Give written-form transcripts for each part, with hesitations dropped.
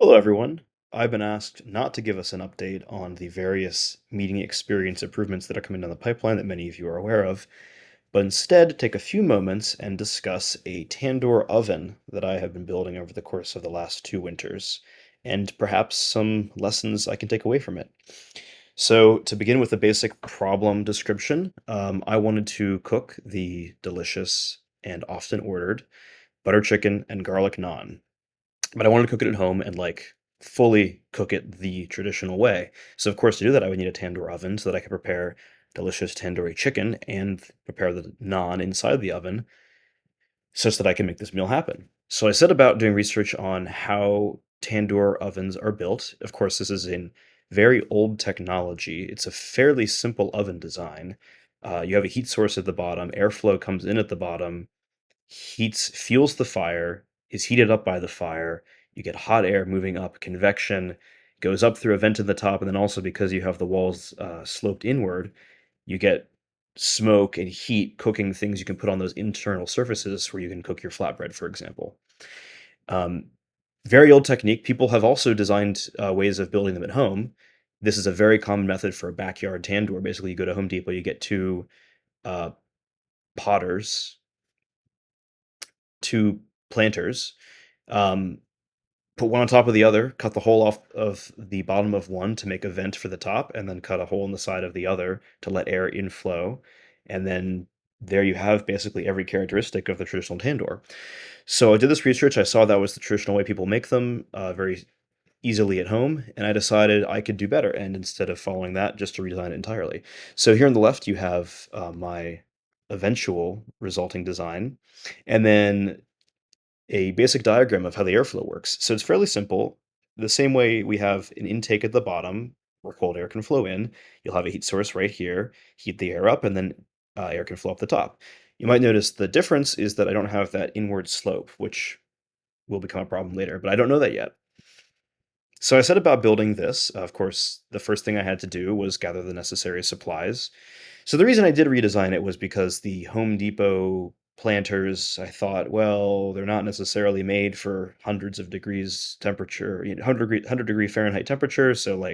Hello, everyone. I've been asked not to give us an update on the various meeting experience improvements that are coming down the pipeline that many of you are aware of, but instead take a few moments and discuss a Tandoor oven that I have been building over the course of the last 2 winters, and perhaps some lessons I can take away from it. So, to begin with a basic problem description, I wanted to cook the delicious and often ordered butter chicken and garlic naan, but I wanted to cook it at home and fully cook it the traditional way. So of course to do that I would need a tandoor oven so that I could prepare delicious tandoori chicken and prepare the naan inside the oven such that I can make this meal happen. So I set about doing research on how tandoor ovens are built. Of course, this is in very old technology. It's a fairly simple oven design. You have a heat source at the bottom, airflow comes in at the bottom, fuels the fire, is heated up by the fire. You get hot air moving up, convection goes up through a vent in the top, and then also because you have the walls sloped inward, you get smoke and heat cooking things you can put on those internal surfaces where you can cook your flatbread, for example. Um, Very old technique. People have also designed ways of building them at home. This is a very common method for a backyard tandoor. Basically, you go to Home Depot, you get uh, potters, two planters, um, put one on top of the other, cut the hole off of the bottom of one to make a vent for the top, and then cut a hole in the side of the other to let air inflow. And then there you have basically every characteristic of the traditional tandoor. So I did this research. I saw that was the traditional way people make them very easily at home, and I decided I could do better. And instead of following that, just to redesign it entirely. So here on the left, you have my eventual resulting design. And then a basic diagram of how the airflow works. So it's fairly simple. The same way we have an intake at the bottom where cold air can flow in, you'll have a heat source right here, heat the air up, and then air can flow up the top. You might notice the difference is that I don't have that inward slope, which will become a problem later, but I don't know that yet. So I set about building this. Of course, the first thing I had to do was gather the necessary supplies. So the reason I did redesign it was because the Home Depot planters, I thought, well, they're not necessarily made for hundreds of degrees temperature, 100 degree Fahrenheit temperature. So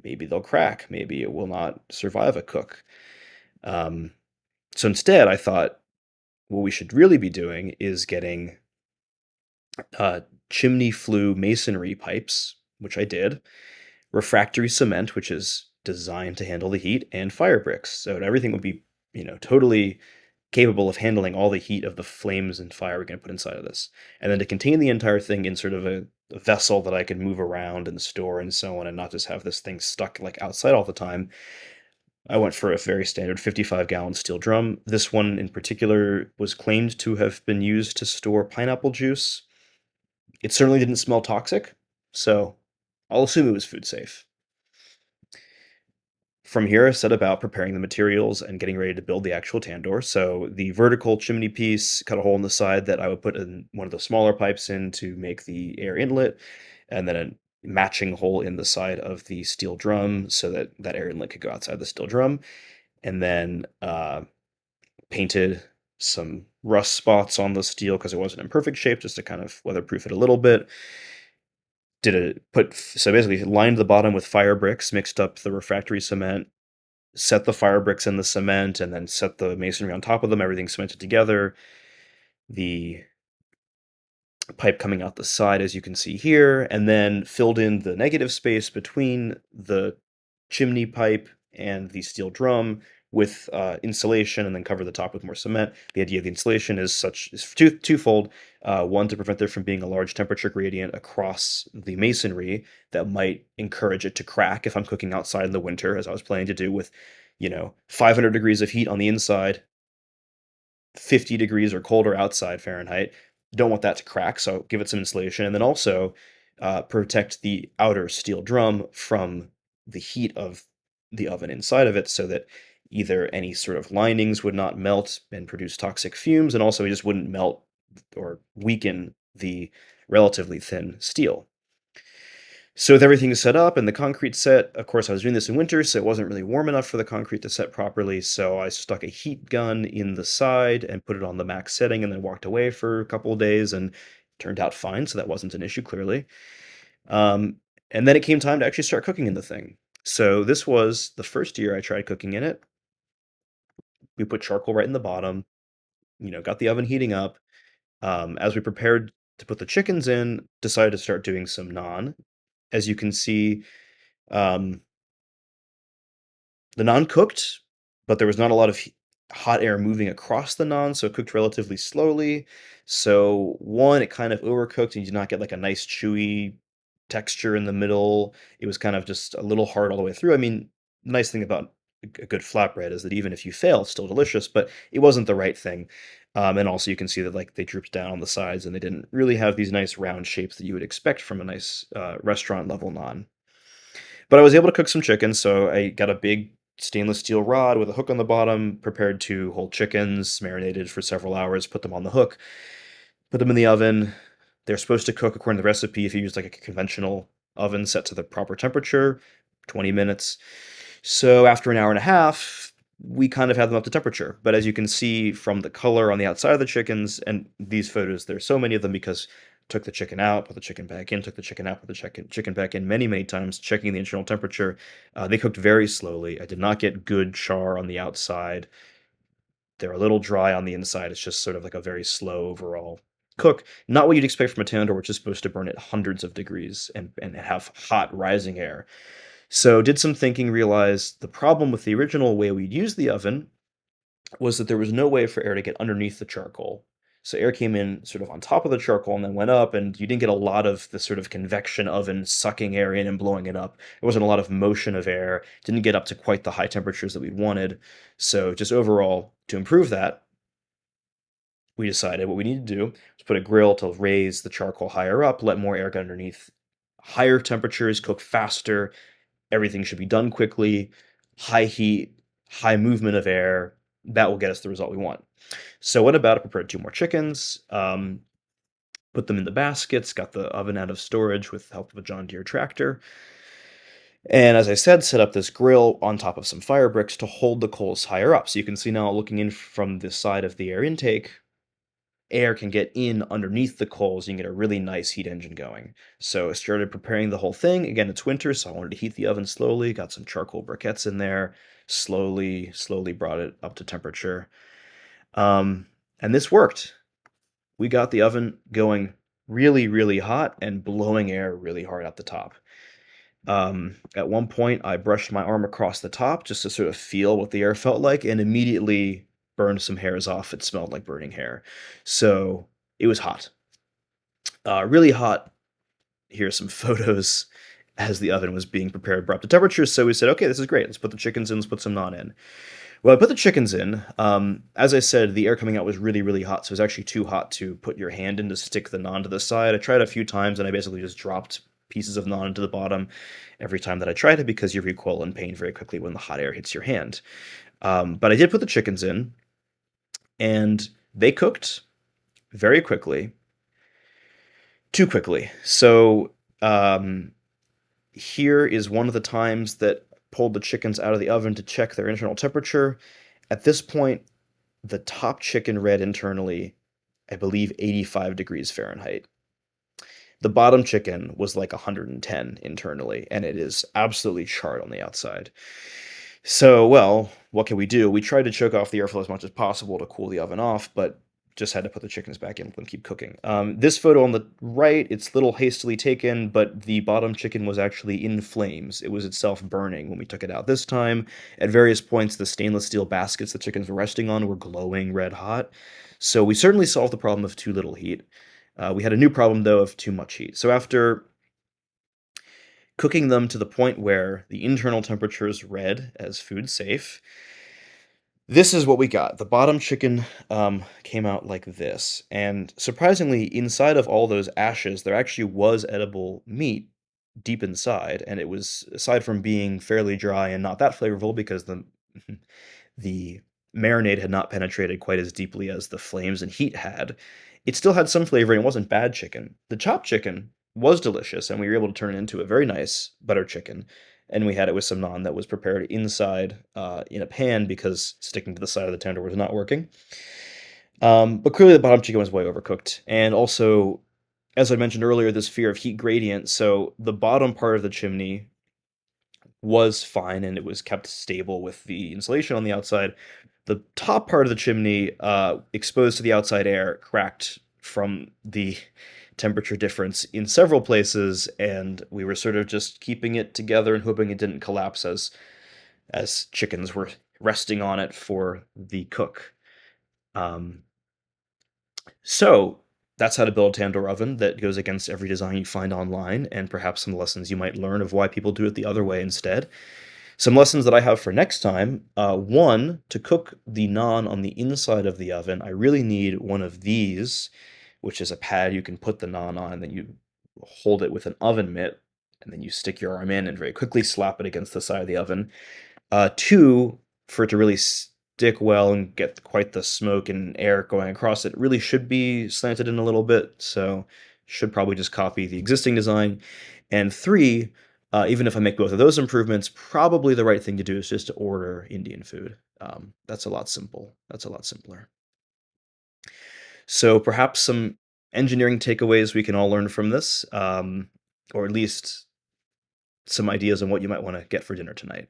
maybe they'll crack. Maybe it will not survive a cook. Um, so instead, I thought what we should really be doing is getting uh, chimney flue masonry pipes, which I did, refractory cement, which is designed to handle the heat, and fire bricks. So everything would be, totally capable of handling all the heat of the flames and fire we're going to put inside of this. And then to contain the entire thing in sort of a vessel that I could move around and store and so on, and not just have this thing stuck outside all the time, I went for a very standard 55-gallon steel drum. This one in particular was claimed to have been used to store pineapple juice. It certainly didn't smell toxic, so I'll assume it was food safe. From here, I set about preparing the materials and getting ready to build the actual tandoor. So the vertical chimney piece, cut a hole in the side that I would put in one of the smaller pipes in to make the air inlet, and then a matching hole in the side of the steel drum so that that air inlet could go outside the steel drum. And then painted some rust spots on the steel because it wasn't in perfect shape, just to kind of weatherproof it a little bit. So basically lined the bottom with fire bricks, mixed up the refractory cement, set the fire bricks in the cement, and then set the masonry on top of them, everything cemented together. The pipe coming out the side, as you can see here, and then filled in the negative space between the chimney pipe and the steel drum with insulation, and then cover the top with more cement. The idea of the insulation is twofold. One, to prevent there from being a large temperature gradient across the masonry that might encourage it to crack if I'm cooking outside in the winter, as I was planning to do with, 500 degrees of heat on the inside, 50 degrees or colder outside Fahrenheit. Don't want that to crack, so give it some insulation. And then also protect the outer steel drum from the heat of the oven inside of it so that either any sort of linings would not melt and produce toxic fumes, and also it just wouldn't melt or weaken the relatively thin steel. So with everything set up and the concrete set, of course I was doing this in winter, so it wasn't really warm enough for the concrete to set properly, so I stuck a heat gun in the side and put it on the max setting and then walked away for a couple of days and turned out fine, so that wasn't an issue clearly. Um, and then it came time to actually start cooking in the thing. So this was the first year I tried cooking in it. We put charcoal right in the bottom, got the oven heating up. As we prepared to put the chickens in, decided to start doing some naan. As you can see, um, the naan cooked, but there was not a lot of hot air moving across the naan, so it cooked relatively slowly. So one, it kind of overcooked, and you did not get like a nice chewy texture in the middle. It was kind of just a little hard all the way through. I mean, the nice thing about a good flatbread is that even if you fail, it's still delicious, but it wasn't the right thing. And also you can see that like they drooped down on the sides and they didn't really have these nice round shapes that you would expect from a nice restaurant level naan. But I was able to cook some chicken, so I got a big stainless steel rod with a hook on the bottom, prepared to hold chickens, marinated for several hours, put them on the hook, put them in the oven. They're supposed to cook according to the recipe if you use like a conventional oven set to the proper temperature, 20 minutes. So after an hour and a half, we kind of had them up to temperature. But as you can see from the color on the outside of the chickens, and these photos, there's so many of them because took the chicken out, put the chicken back in, took the chicken out, put the chicken back in many, many times, checking the internal temperature. They cooked very slowly. I did not get good char on the outside. They're a little dry on the inside. It's just sort of like a very slow overall cook. Not what you'd expect from a tandoor, which is supposed to burn at hundreds of degrees and have hot rising air. So did some thinking, realized the problem with the original way we'd use the oven was that there was no way for air to get underneath the charcoal. So air came in sort of on top of the charcoal and then went up, and you didn't get a lot of the sort of convection oven sucking air in and blowing it up. There wasn't a lot of motion of air. Didn't get up to quite the high temperatures that we'd wanted. So just overall, to improve that, we decided what we need to do was put a grill to raise the charcoal higher up, let more air get underneath. Higher temperatures cook faster. Everything should be done quickly. High heat, high movement of air. That will get us the result we want. So went about it, prepared two more chickens, put them in the baskets, got the oven out of storage with the help of a John Deere tractor. And as I said, set up this grill on top of some fire bricks to hold the coals higher up. So you can see now looking in from the side of the air intake, air can get in underneath the coals. You can get a really nice heat engine going. So I started preparing the whole thing. Again, it's winter, so I wanted to heat the oven slowly. Got some charcoal briquettes in there. Slowly brought it up to temperature. And this worked. We got the oven going really, really hot and blowing air really hard at the top. At one point, I brushed my arm across the top just to sort of feel what the air felt like, and immediately burned some hairs off. It smelled like burning hair. So it was hot. Really hot. Here's some photos as the oven was being prepared, brought up to temperature. So we said, okay, this is great. Let's put the chickens in. Let's put some naan in. Well, I put the chickens in. As I said, the air coming out was really, really hot. So it was actually too hot to put your hand in to stick the naan to the side. I tried a few times and I basically just dropped pieces of naan into the bottom every time that I tried it because you recoil in pain very quickly when the hot air hits your hand. But I did put the chickens in and they cooked very quickly, too quickly. So here is one of the times that pulled the chickens out of the oven to check their internal temperature. At this point, the top chicken read internally, I believe, 85 degrees Fahrenheit. The bottom chicken was like 110 internally, and it is absolutely charred on the outside. So, well, what can we do? We tried to choke off the airflow as much as possible to cool the oven off, but just had to put the chickens back in and let them keep cooking. This photo on the right, it's a little hastily taken, but the bottom chicken was actually in flames. It was itself burning when we took it out this time. At various points, the stainless steel baskets the chickens were resting on were glowing red hot. So we certainly solved the problem of too little heat. We had a new problem, though, of too much heat. So after cooking them to the point where the internal temperature is read as food safe, this is what we got. The bottom chicken came out like this. And surprisingly, inside of all those ashes, there actually was edible meat deep inside. And it was, aside from being fairly dry and not that flavorful because the marinade had not penetrated quite as deeply as the flames and heat had, it still had some flavor and it wasn't bad chicken. The chopped chicken was delicious, and we were able to turn it into a very nice butter chicken. And we had it with some naan that was prepared inside in a pan because sticking to the side of the tandoor was not working. But clearly the bottom chicken was way overcooked. And also, as I mentioned earlier, this fear of heat gradient. So the bottom part of the chimney was fine and it was kept stable with the insulation on the outside. The top part of the chimney, exposed to the outside air, cracked from the temperature difference in several places, and we were sort of just keeping it together and hoping it didn't collapse as chickens were resting on it for the cook. Um, so that's how to build a Tandoor oven that goes against every design you find online, and perhaps some lessons you might learn of why people do it the other way instead. Some lessons that I have for next time, one, to cook the naan on the inside of the oven, I really need one of these, which is a pad you can put the naan on, and then you hold it with an oven mitt, and then you stick your arm in and very quickly slap it against the side of the oven. Two, for it to really stick well and get quite the smoke and air going across it, it really should be slanted in a little bit, so should probably just copy the existing design. And three, even if I make both of those improvements, probably the right thing to do is just to order Indian food. That's a lot simple. That's a lot simpler. So perhaps some engineering takeaways we can all learn from this, or at least some ideas on what you might want to get for dinner tonight.